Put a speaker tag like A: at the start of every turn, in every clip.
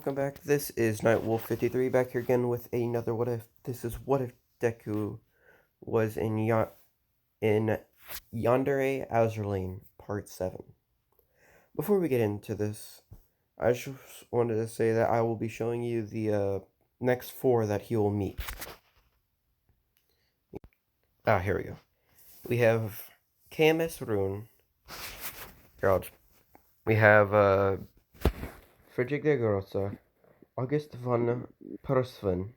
A: welcome back. This is Nightwolf53 back here again with another What If. This is What If Deku was in Yandere Azur Part 7. Before we get into this, I just wanted to say that I will be showing you the next 4 that he will meet. Here we go. We have KMS Rune. We have Friedrich der Grosse, August von Persven,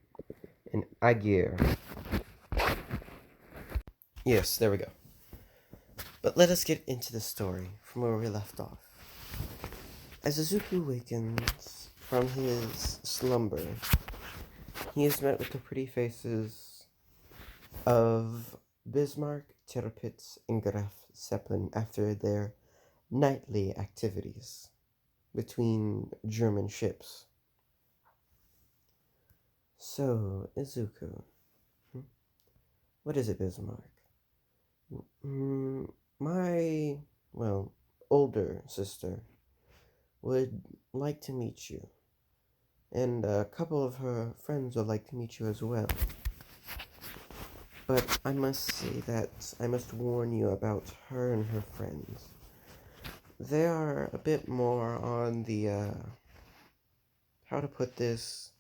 A: and Agir. Yes, there we go. But let us get into the story from where we left off. As Izuku awakens from his slumber, he is met with the pretty faces of Bismarck, Tirpitz, and Graf Zeppelin after their nightly activities between German ships. So, Izuku, what is it, Bismarck? My, older sister would like to meet you, and a couple of her friends would like to meet you as well. But I must say that I must warn you about her and her friends. They are a bit more on the, how to put this,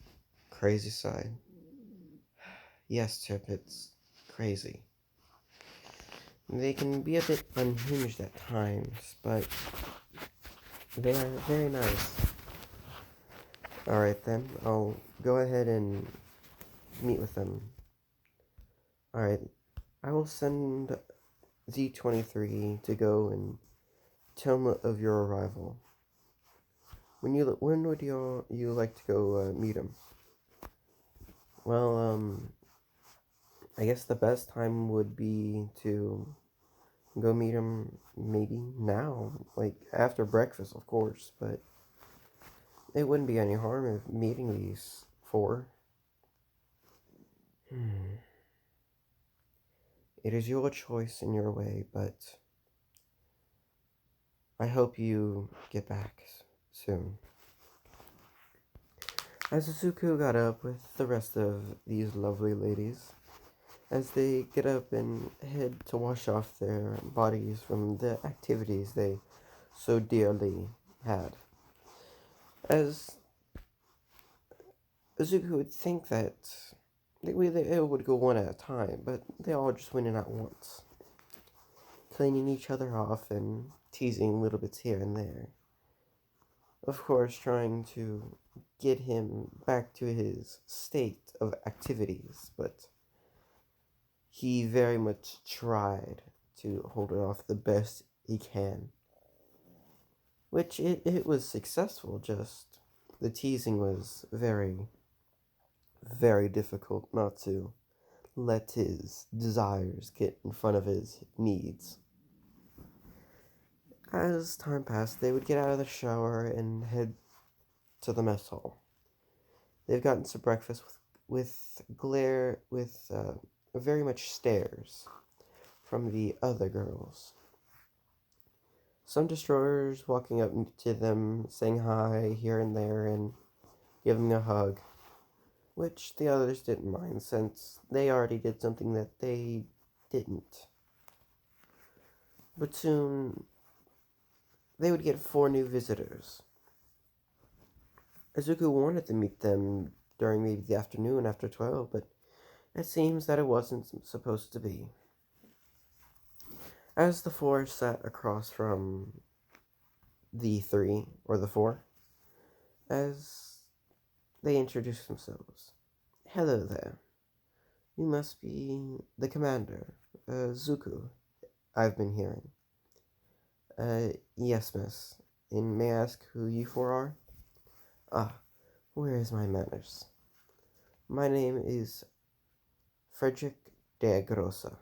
A: crazy side. Yes, Tip, it's crazy. They can be a bit unhinged at times, but they are very nice. Alright then, I'll go ahead and meet with them. Alright, I will send Z23 to go and tell them of your arrival. When would you like to go meet him? Well, I guess the best time would be to go meet him maybe now, like after breakfast, of course, but it wouldn't be any harm of meeting these 4. It is your choice and your way, but I hope you get back soon. As Izuku got up with the rest of these lovely ladies, as they get up and head to wash off their bodies from the activities they so dearly had. As Izuku would think that it would go one at a time, but they all just went in at once, cleaning each other off and teasing little bits here and there. Of course, trying to get him back to his state of activities, but he very much tried to hold it off the best he can. Which it was successful, just the teasing was very, very difficult not to let his desires get in front of his needs. As time passed, they would get out of the shower and head to the mess hall. They've gotten some breakfast with very much stares from the other girls. Some destroyers walking up to them, saying hi here and there, and giving a hug, which the others didn't mind, since they already did something that they didn't. But soon, they would get 4 new visitors. Izuku wanted to meet them during maybe the afternoon after 12, but it seems that it wasn't supposed to be. As the 4 sat across from the 3, or the 4, as they introduced themselves. Hello there. You must be the commander, Zuko, I've been hearing. Yes, miss. And may I ask who you 4 are? Where is my manners? My name is Friedrich der Grosse.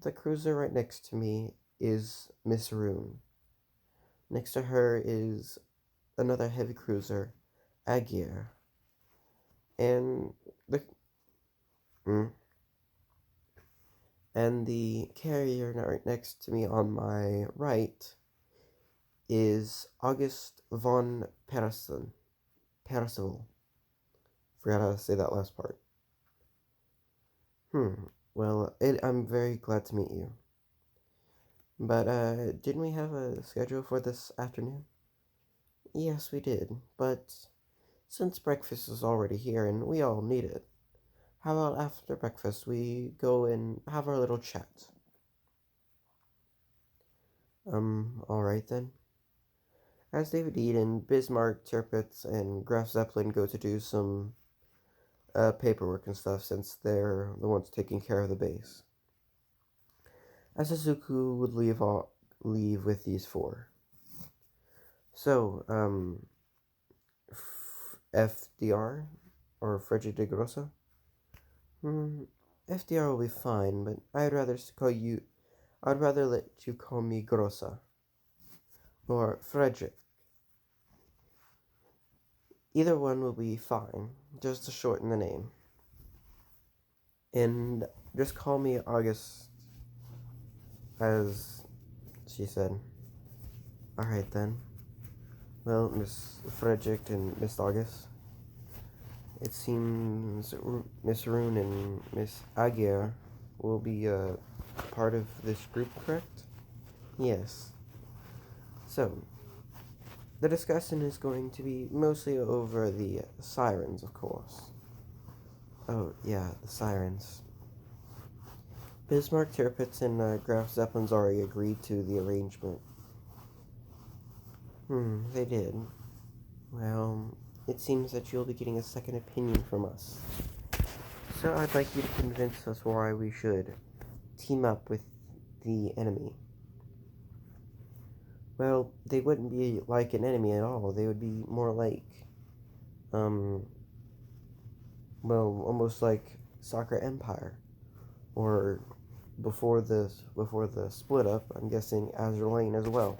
A: The cruiser right next to me is Miss Rune. Next to her is another heavy cruiser, Agir. And the carrier right next to me on my right is August von Persven. Percival. Forgot how to say that last part. Well, I'm very glad to meet you. But, didn't we have a schedule for this afternoon? Yes, we did, but since breakfast is already here and we all need it, how about after breakfast we go and have our little chat? Alright then. As David Eden, Bismarck, Tirpitz, and Graf Zeppelin go to do some paperwork and stuff since they're the ones taking care of the base. As Azuku would leave with these four. So, FDR or Frederick de Grossa? FDR will be fine, but I'd rather let you call me Grossa or Frederick. Either one will be fine, just to shorten the name. And just call me August, as she said. Alright then. Well, Miss Frederick and Miss August, it seems Miss Rune and Miss Aguirre will be part of this group, correct? Yes. So, the discussion is going to be mostly over the sirens, of course. Oh, yeah, the sirens. Bismarck, Tirpitz, and Graf Zeppelin's already agreed to the arrangement. They did. Well, it seems that you'll be getting a second opinion from us. So I'd like you to convince us why we should team up with the enemy. Well, they wouldn't be like an enemy at all. They would be more like, almost like Soccer Empire. Or before the split up, I'm guessing Azur Lane as well.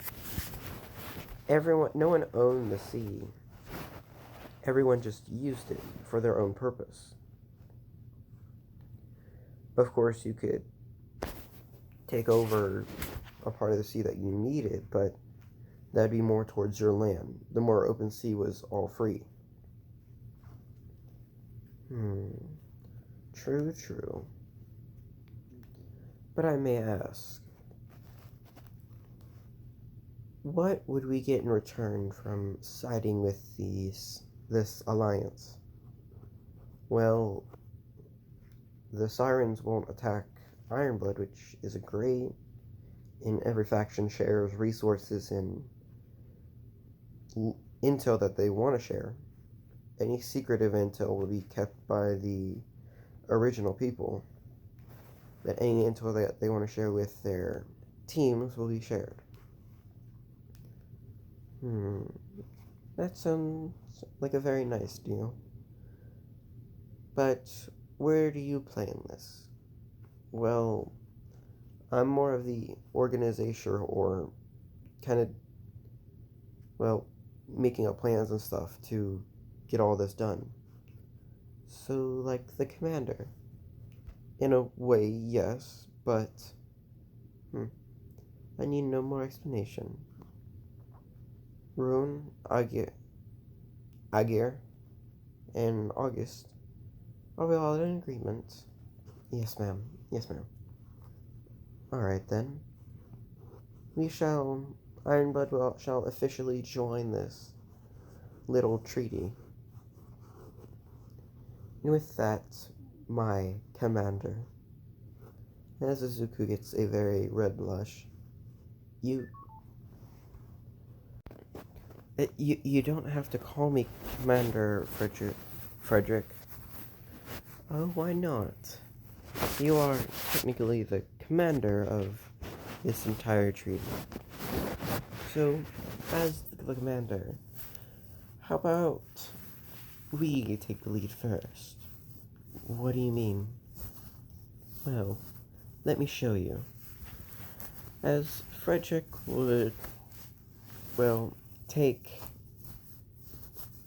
A: No one owned the sea. Everyone just used it for their own purpose. Of course, you could take over a part of the sea that you needed, but that'd be more towards your land. The more open sea was all free. True. But I may ask, what would we get in return from siding with this alliance? Well, the Sirens won't attack Ironblood, which is great, and every faction shares resources and intel that they want to share. Any secretive intel will be kept by the original people, but any intel that they want to share with their teams will be shared. That sounds like a very nice deal. But where do you play in this? Well, I'm more of the organization or kind of, making up plans and stuff to get all this done. So, like the commander. In a way, yes, but I need no more explanation. Rune, Agir, and August, are we all in agreement? Yes, ma'am. Alright then. Ironblood shall officially join this little treaty. And with that, my commander, as Azuku gets a very red blush, you don't have to call me Commander Frederick. Oh, why not? You are technically the commander of this entire treaty. So, as the commander, how about we take the lead first? What do you mean? Well, let me show you. As Frederick would, take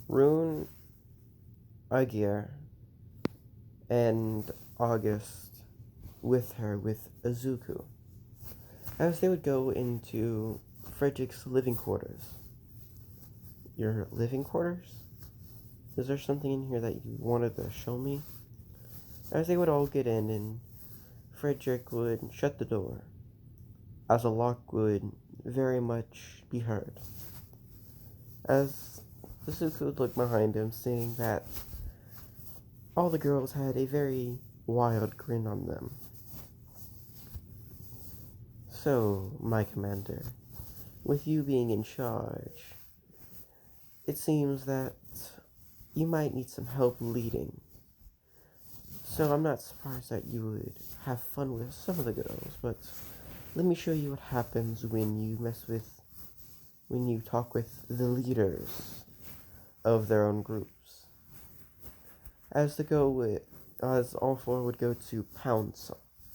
A: Rune, Agir, and August with her with Azuku, as they would go into Frederick's living quarters. Your living quarters? Is there something in here that you wanted to show me? As they would all get in, and Frederick would shut the door, as a lock would very much be heard. As Azuka would look behind him, seeing that all the girls had a very wild grin on them. So, my commander, with you being in charge, it seems that you might need some help leading. So I'm not surprised that you would have fun with some of the girls, but let me show you what happens when you talk with the leaders of their own groups. As all four would go to pounce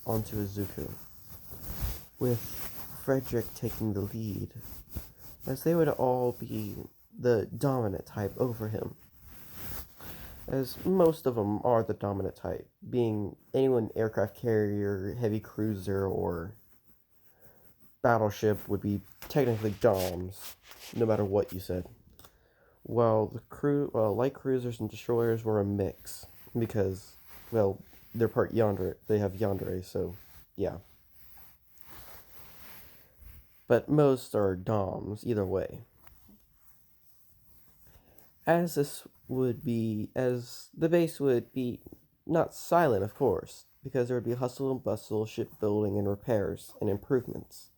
A: onto Izuku, with Frederick taking the lead, as they would all be the dominant type over him. As most of them are the dominant type, being anyone aircraft carrier, heavy cruiser, or battleship would be technically DOMs, no matter what you said. While light cruisers and destroyers were a mix, because, well, they're part yandere, they have yandere, so, yeah. But most are DOMs, either way. As the base would be not silent, of course, because there would be hustle and bustle, shipbuilding and repairs and improvements.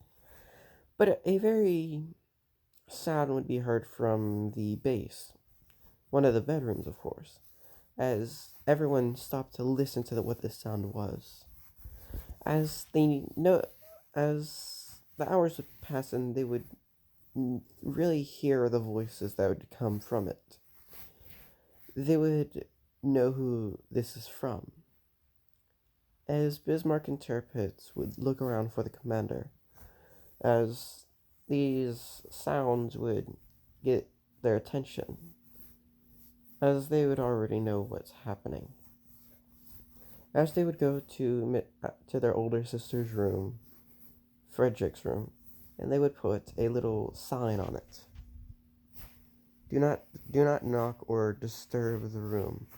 A: But a very sound would be heard from the base, one of the bedrooms, of course, as everyone stopped to listen to what this sound was. As the hours would pass and they would really hear the voices that would come from it, they would know who this is from. As Bismarck and Tirpitz would look around for the commander, as these sounds would get their attention, as they would already know what's happening. As they would go to their older sister's room, Frederick's room, and they would put a little sign on it. Do not knock or disturb the room.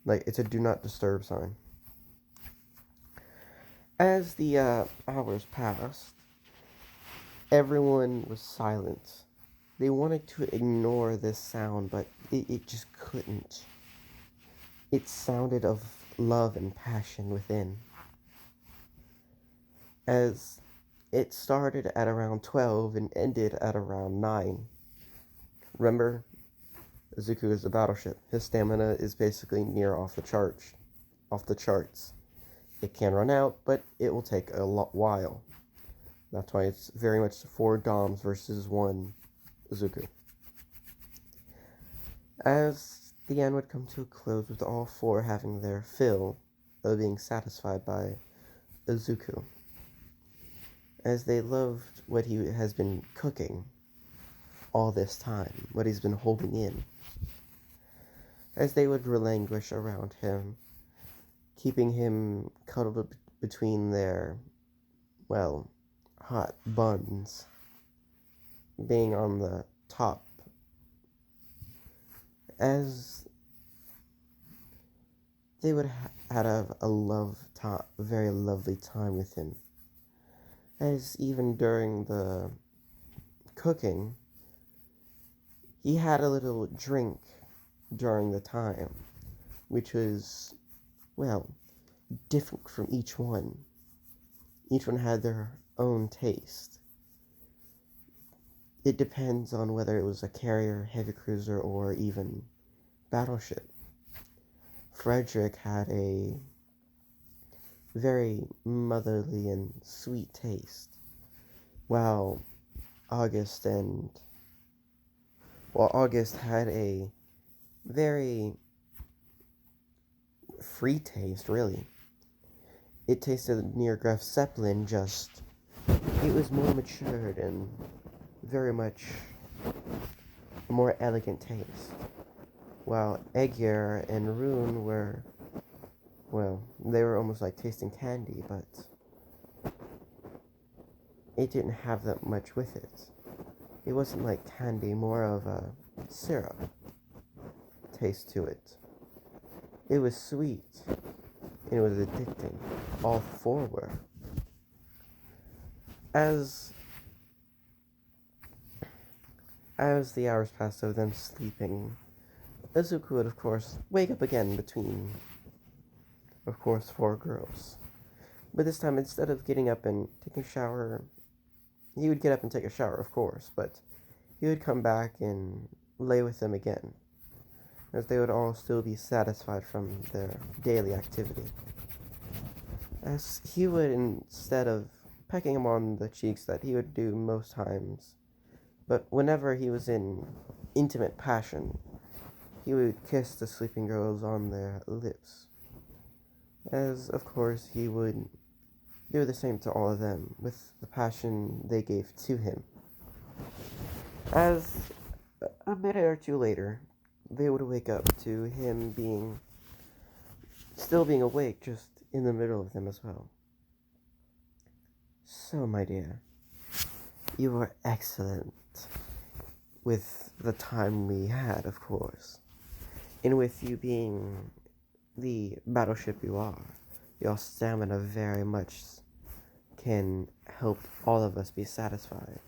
A: Like, it's a do not disturb sign. As the hours passed, everyone was silent. They wanted to ignore this sound, but it just couldn't. It sounded of love and passion within. As it started at around 12 and ended at around 9. Remember, Izuku is a battleship. His stamina is basically near off the charts. It can run out, but it will take a while. That's why it's very much 4 DOMs versus 1 Izuku. As the end would come to a close with all 4 having their fill of being satisfied by Izuku, as they loved what he has been cooking all this time, what he's been holding in, as they would relinquish around him, keeping him cuddled between their, hot buns, being on the top, as they would have a very lovely time with him. As even during the cooking, he had a little drink during the time, which was, different from each one. Each one had their own taste. It depends on whether it was a carrier, heavy cruiser, or even battleship. Frederick had a very motherly and sweet taste, while August had a very free taste, really. It tasted near Graf Zeppelin, it was more matured and very much a more elegant taste. While Egger and Rune were, they were almost like tasting candy, but it didn't have that much with it. It wasn't like candy, more of a syrup. taste to it. It was sweet, and it was addicting. All four were. As the hours passed of them sleeping, Izuku would, of course, wake up again between, of course, four girls. But this time, instead of getting up and taking a shower, he would get up and take a shower, of course, but he would come back and lay with them again, as they would all still be satisfied from their daily activity. As he would, instead of pecking him on the cheeks that he would do most times, but whenever he was in intimate passion, he would kiss the sleeping girls on their lips. As, of course, he would do the same to all of them with the passion they gave to him. As a minute or two later, they would wake up to him still being awake, just in the middle of them as well. So, my dear, you were excellent with the time we had, of course. And with you being the battleship you are, your stamina very much can help all of us be satisfied.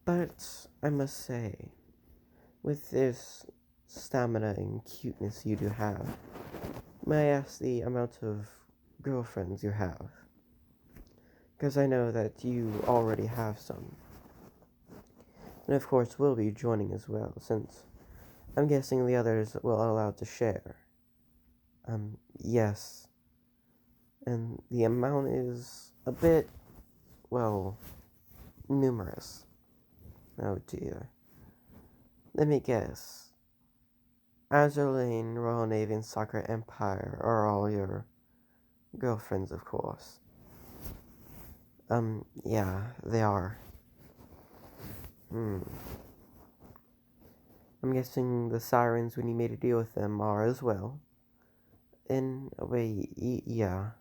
A: But I must say, with this stamina and cuteness you do have, may I ask the amount of girlfriends you have? Because I know that you already have some. And of course will be joining as well, since I'm guessing the others will allow to share. Yes. And the amount is a bit, well, numerous. Oh dear. Let me guess. Azur Lane, Royal Navy, and Soccer Empire are all your girlfriends, of course. Yeah, they are. I'm guessing the sirens, when you made a deal with them, are as well. In a way, yeah.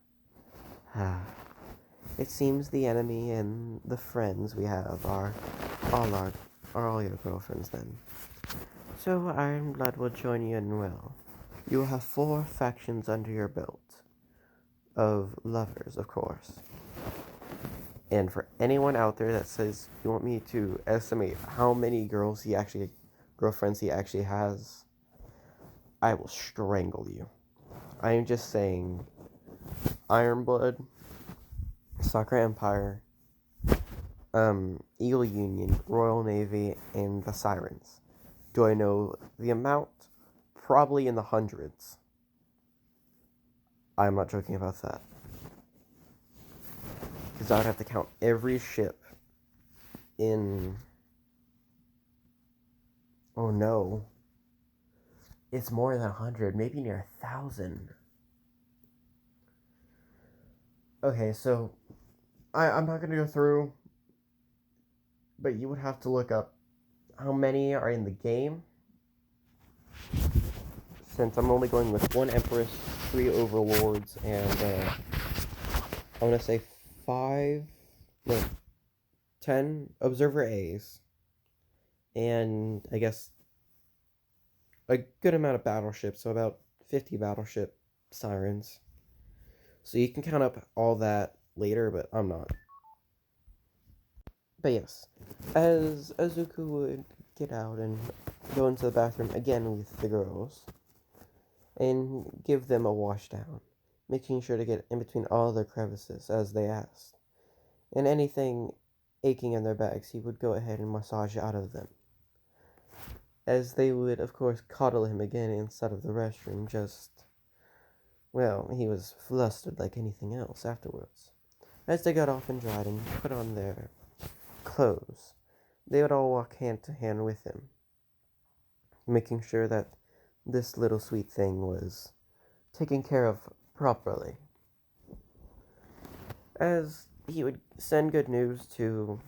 A: It seems the enemy and the friends we have are all your girlfriends then. So Ironblood will join you in well. You will have 4 factions under your belt. Of lovers, of course. And for anyone out there that says you want me to estimate how many girlfriends he actually has, I will strangle you. I am just saying, Ironblood, Soccer Empire, Eagle Union, Royal Navy, and the Sirens. Do I know the amount? Probably in the hundreds. I'm not joking about that. Because I would have to count every ship in... Oh no. It's more than 100, maybe near 1,000. Okay, so I'm not going to go through, but you would have to look up how many are in the game. Since I'm only going with 1 Empress, 3 Overlords, and I want to say 10 Observer A's, and I guess a good amount of battleships, so about 50 battleship sirens. So you can count up all that later, but I'm not. But yes, as Azuku would get out and go into the bathroom again with the girls, and give them a wash down, making sure to get in between all their crevices as they asked. And anything aching in their backs, he would go ahead and massage out of them. As they would, of course, coddle him again inside of the restroom, he was flustered like anything else afterwards. As they got off and dried and put on their clothes, they would all walk hand to hand with him, making sure that this little sweet thing was taken care of properly. As he would send good news to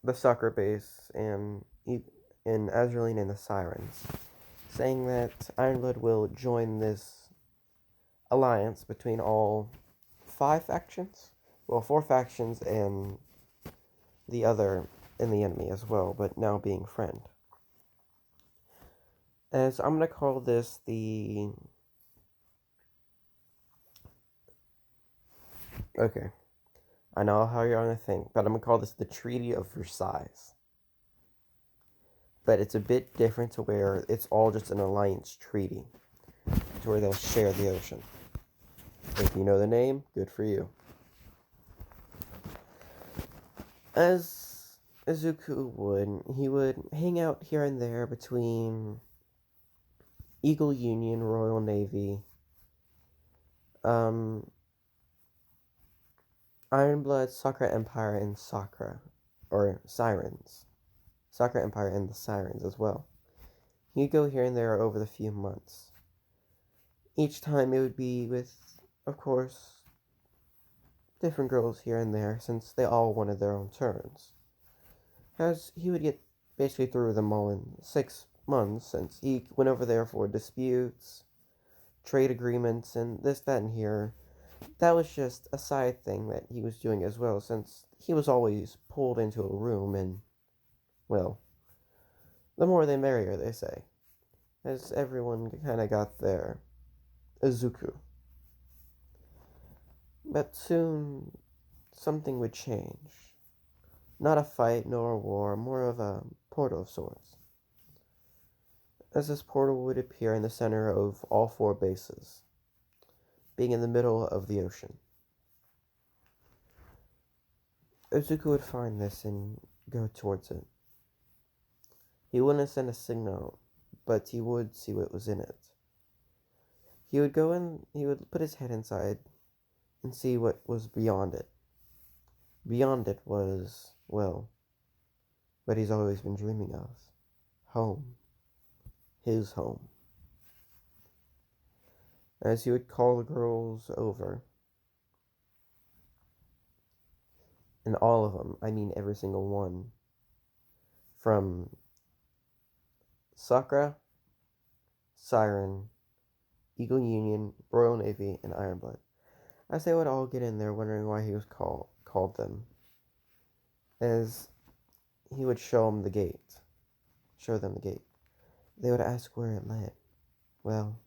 A: the soccer base and Azur Lane and the Sirens, saying that Ironblood will join this alliance between all 5 factions. Well, 4 factions and the other in the enemy as well, but now being friend. As I'm gonna call this the... Okay, I know how you're gonna think, but I'm gonna call this the Treaty of Versailles. But it's a bit different to where it's all just an alliance treaty, to where they'll share the ocean. If you know the name, good for you. As Izuku would, he would hang out here and there between Eagle Union, Royal Navy, Ironblood, Sakura Empire, and Sakura, or Sirens. Sakura Empire and the Sirens as well. He'd go here and there over the few months. Each time it would be with, of course, different girls here and there, since they all wanted their own turns. As he would get basically through them all in 6 months, since he went over there for disputes, trade agreements, and this, that, and here. That was just a side thing that he was doing as well, since he was always pulled into a room and, well, the more the merrier, they say, as everyone kind of got their Izuku. But soon, something would change. Not a fight nor a war, more of a portal of sorts. As this portal would appear in the center of all 4 bases, being in the middle of the ocean. Izuku would find this and go towards it. He wouldn't send a signal, but he would see what was in it. He would go in, he would put his head inside and see what was beyond it. Beyond it was, well, what he's always been dreaming of. Home. His home. As he would call the girls over, and all of them, I mean every single one, from Sakura, Siren, Eagle Union, Royal Navy, and Ironblood, as they would all get in there wondering why he was called them, as he would show them the gate. They would ask where it led. Well,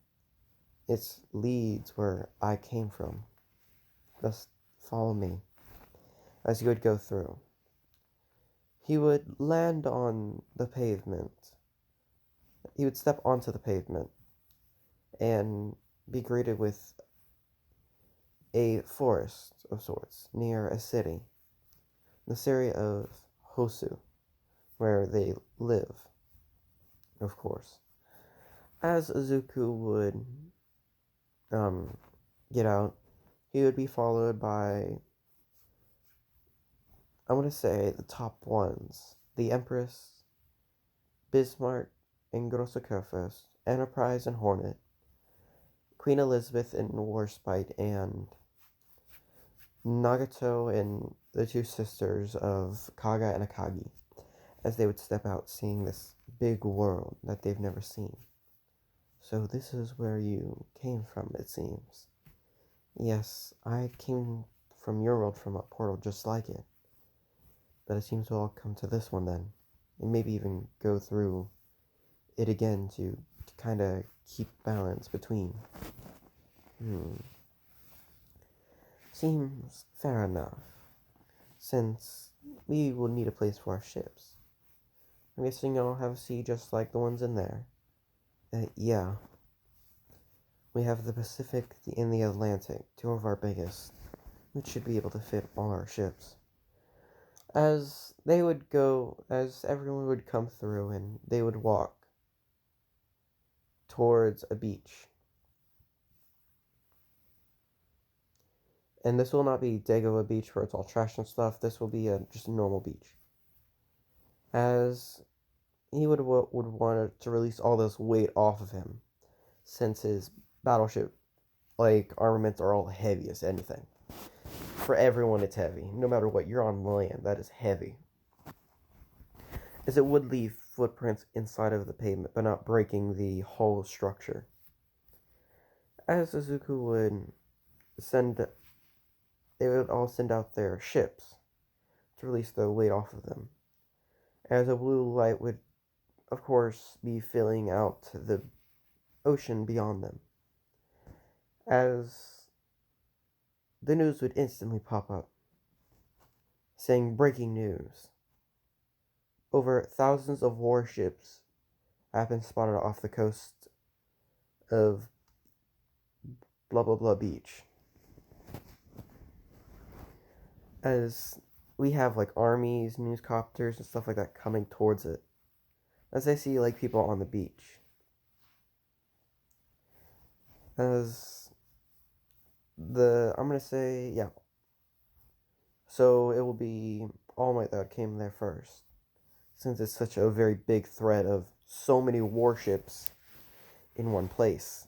A: it leads where I came from. Just follow me. As he would go through, he would land on the pavement. He would step onto the pavement and be greeted with a forest of sorts near a city, the city of Hosu, where they live, of course. As Izuku would get out, he would be followed by, I want to say, the top ones: the Empress, Bismarck, and Grossokerfest, Enterprise and Hornet, Queen Elizabeth and Warspite, and Nagato and the 2 sisters of Kaga and Akagi, as they would step out seeing this big world that they've never seen. So this is where you came from, it seems. Yes, I came from your world from a portal just like it. But it seems we'll all come to this one then. And maybe even go through it again to kind of keep balance between. Seems fair enough. Since we will need a place for our ships. I'm guessing y'all have a sea just like the ones in there. Yeah. We have the Pacific and the Atlantic, 2 of our biggest, which should be able to fit all our ships. As they would go, as everyone would come through and they would walk towards a beach. And this will not be Dagoba Beach where it's all trash and stuff. This will be just a normal beach. As he would want to release all this weight off of him, since his battleship, armaments are all heavy as anything. For everyone, it's heavy. No matter what, you're on land, that is heavy. As it would leave footprints inside of the pavement, but not breaking the whole structure. As Izuku would they would all send out their ships to release the weight off of them. As a blue light would of course, be filling out the ocean beyond them, as the news would instantly pop up, saying breaking news. Over thousands of warships have been spotted off the coast of blah blah blah beach. As we have like armies, newscopters, and stuff like that coming towards it. As I see like people on the beach. As I'm gonna say, yeah. So it will be All Might that came there first, since it's such a very big threat of so many warships in one place.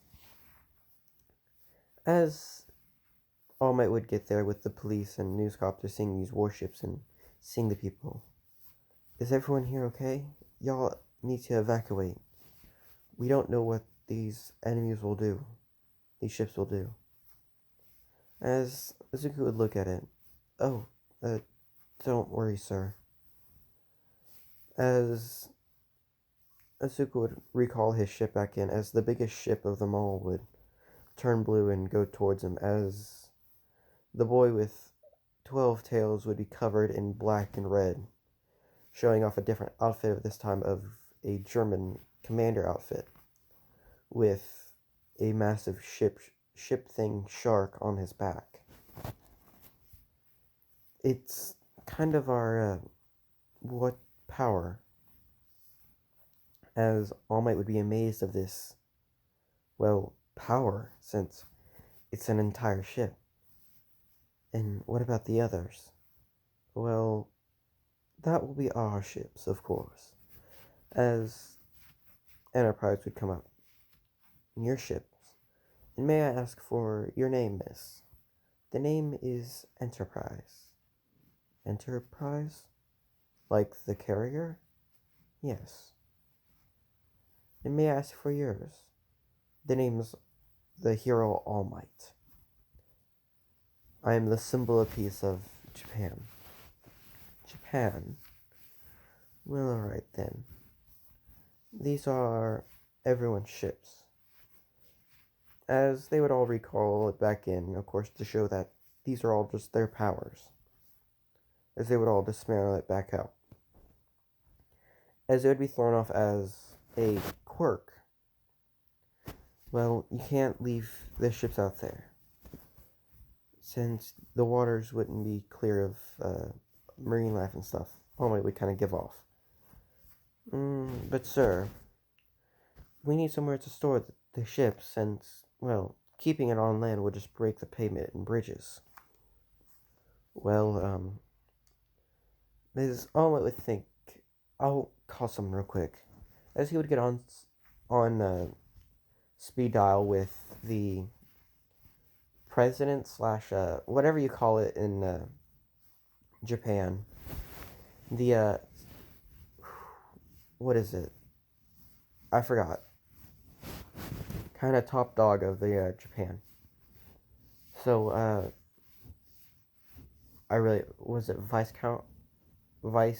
A: As All Might would get there with the police and newscopters seeing these warships and seeing the people. Is everyone here okay? Y'all need to evacuate. We don't know what these enemies will do. These ships will do. As Azuka would look at it. Oh, don't worry, sir. As Asuka would recall his ship back in, as the biggest ship of them all would turn blue and go towards him, as the boy with 12 tails would be covered in black and red, showing off a different outfit of this time of a German commander outfit, with a massive ship thing shark on his back. It's kind of our, what power, as All Might would be amazed of this, well, power, since it's an entire ship. And what about the others? Well, that will be our ships, of course, as Enterprise would come up. Your ships. And may I ask for your name, miss? The name is Enterprise. Enterprise? Like the carrier? Yes. And may I ask for yours? The name's the hero All Might. I am the symbol of peace of Japan. Japan? Well, alright then. These are everyone's ships. As they would all recall it back in, of course, to show that these are all just their powers. As they would all dismantle it back out. As it would be thrown off as a quirk. Well, you can't leave the ships out there, since the waters wouldn't be clear of marine life and stuff. All Might would kind of give off. But sir, we need somewhere to store the ships, since, well, keeping it on land would just break the pavement and bridges. Well, Mrs. All Might would think, I'll call someone real quick. As he would get on speed dial with the president slash whatever you call it in Japan. The what is it? I forgot. Kind of top dog of the Japan. So I really was it vice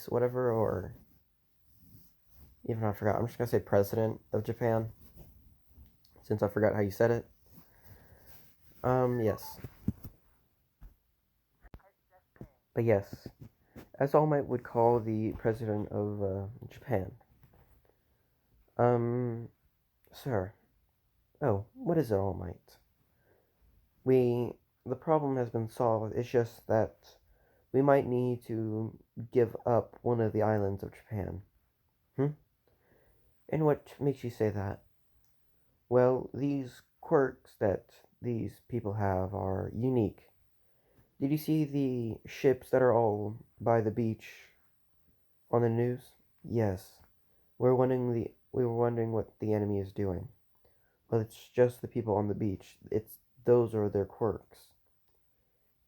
A: whatever, or even I forgot. I'm just gonna say president of Japan, since I forgot how you said it. Yes. But yes, as All Might would call the president of Japan. Sir. Oh, what is it, All Might? The problem has been solved. It's just that we might need to give up one of the islands of Japan. And what makes you say that? Well, these quirks that these people have are unique. Did you see the ships that are all by the beach on the news? Yes. We were wondering what the enemy is doing. Well, it's just the people on the beach. Those are their quirks.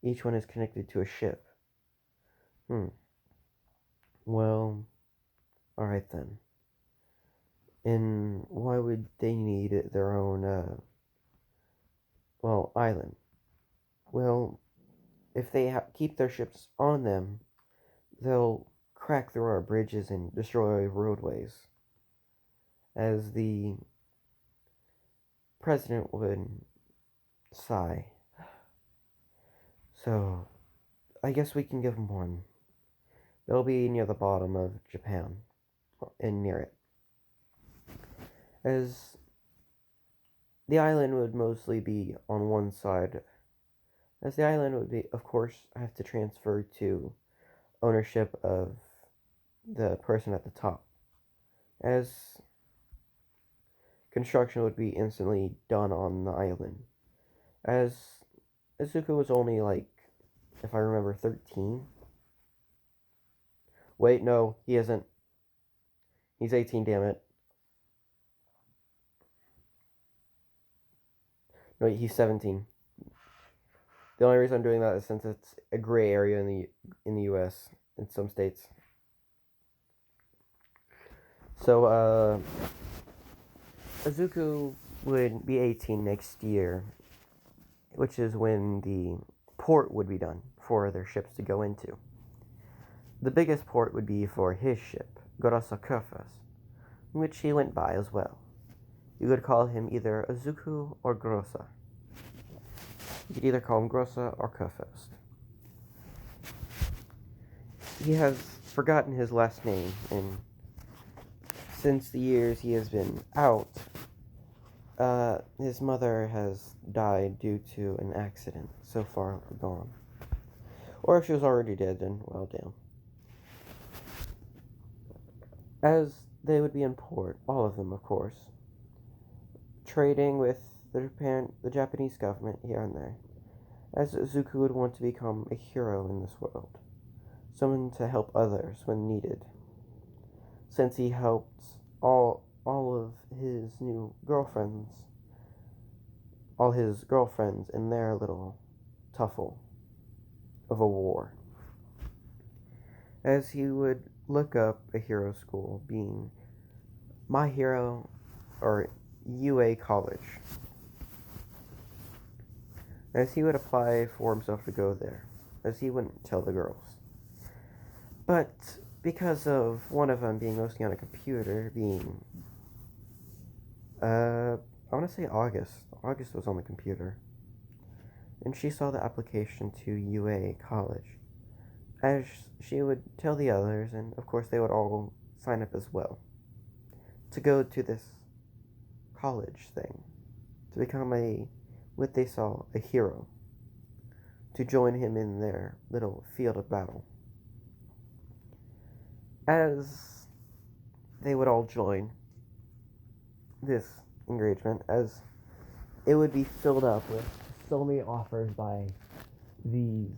A: Each one is connected to a ship. Well, alright then. And why would they need their own, island? Well, if they keep their ships on them, they'll crack through our bridges and destroy roadways. as the president would sigh. So, I guess we can give him one. It'll be near the bottom of Japan, and near it. As the island would mostly be on one side, as the island would be, of course, have to transfer to ownership of the person at the top, as construction would be instantly done on the island, as Izuku was only like, if I remember, 13. Wait, no, he isn't. He's 18, damn it. No, he's 17. The only reason I'm doing that is since it's a gray area in the U.S. in some states. So, Izuku would be 18 next year, which is when the port would be done for their ships to go into. The biggest port would be for his ship, Gorosa Kurfas, which he went by as well. You could call him either Izuku or Gorosa. You could either call him Gorosa or Kurfas. He has forgotten his last name, and since the years he has been out, his mother has died due to an accident so far gone. Or if she was already dead, then, well, damn. As they would be in port, all of them, of course, trading with the Japanese government here and there, as Izuku would want to become a hero in this world, someone to help others when needed, since he helped all of his new girlfriends, all his girlfriends in their little tuffle of a war. As he would look up a hero school being My Hero or UA College, as he would apply for himself to go there, as he wouldn't tell the girls. But because of one of them being mostly on a computer, being, I want to say August. August was on the computer. And she saw the application to UA College, as she would tell the others, and of course they would all sign up as well, to go to this college thing, to become what they saw, a hero, to join him in their little field of battle. As they would all join this engagement, as it would be filled up with so many offers by these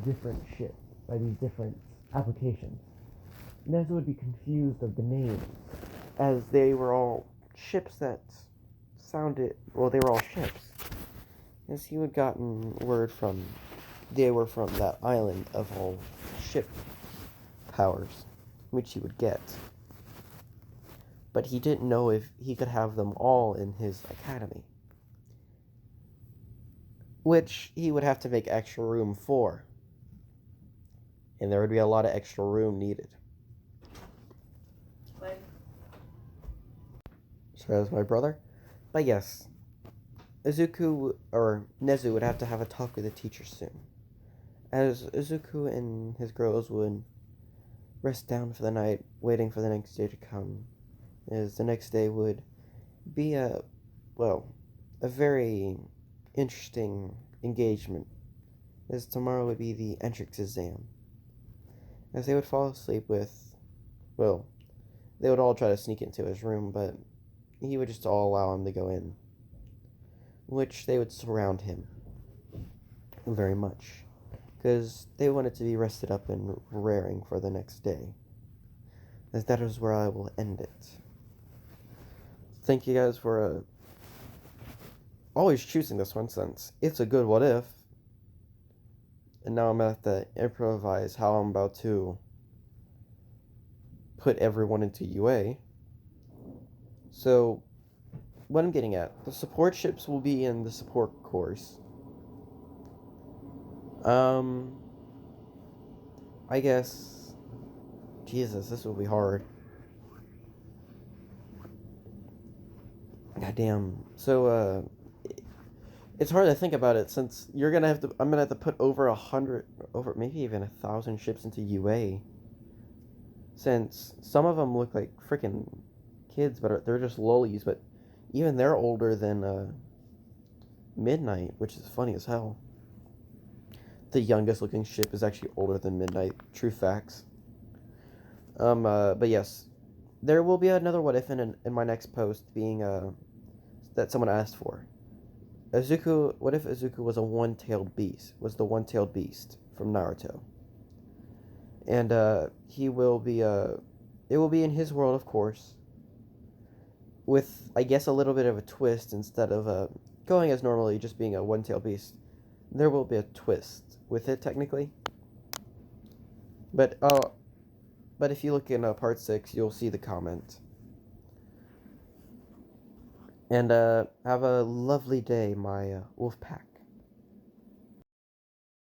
A: different ships, by these different applications. Nezu would be confused of the names, as they were all ships that sounded, well, they were all ships, as he had gotten word from, they were from that island of all ship powers, which he would get. But he didn't know if he could have them all in his academy, which he would have to make extra room for, and there would be a lot of extra room needed. So as my brother, but yes, Izuku or Nezu would have to have a talk with the teacher soon, as Izuku and his girls would rest down for the night, waiting for the next day to come, as the next day would be a very interesting engagement, as tomorrow would be the entrance exam, as they would fall asleep with, they would all try to sneak into his room, but he would just all allow him to go in, which they would surround him very much, because they wanted to be rested up and raring for the next day, as that is where I will end it. Thank you guys for always choosing this one, since it's a good what if, and now I'm going to have to improvise how I'm about to put everyone into UA. So, what I'm getting at, the support ships will be in the support course. I guess, Jesus, this will be hard. Goddamn. So, it's hard to think about it since I'm gonna have to put over 100, over maybe even 1,000 ships into UA. Since some of them look like freaking kids, but they're just lollies. But even they're older than Midnight, which is funny as hell. The youngest looking ship is actually older than Midnight. True facts. But yes, there will be another what if in my next post being that someone asked for. Izuku, what if Izuku was the one-tailed beast from Naruto? And he will be it will be in his world, of course, with I guess a little bit of a twist. Instead of going as normally just being a one-tailed beast, there will be a twist with it technically. But if you look in part 6, you'll see the comment. And have a lovely day, my wolf pack.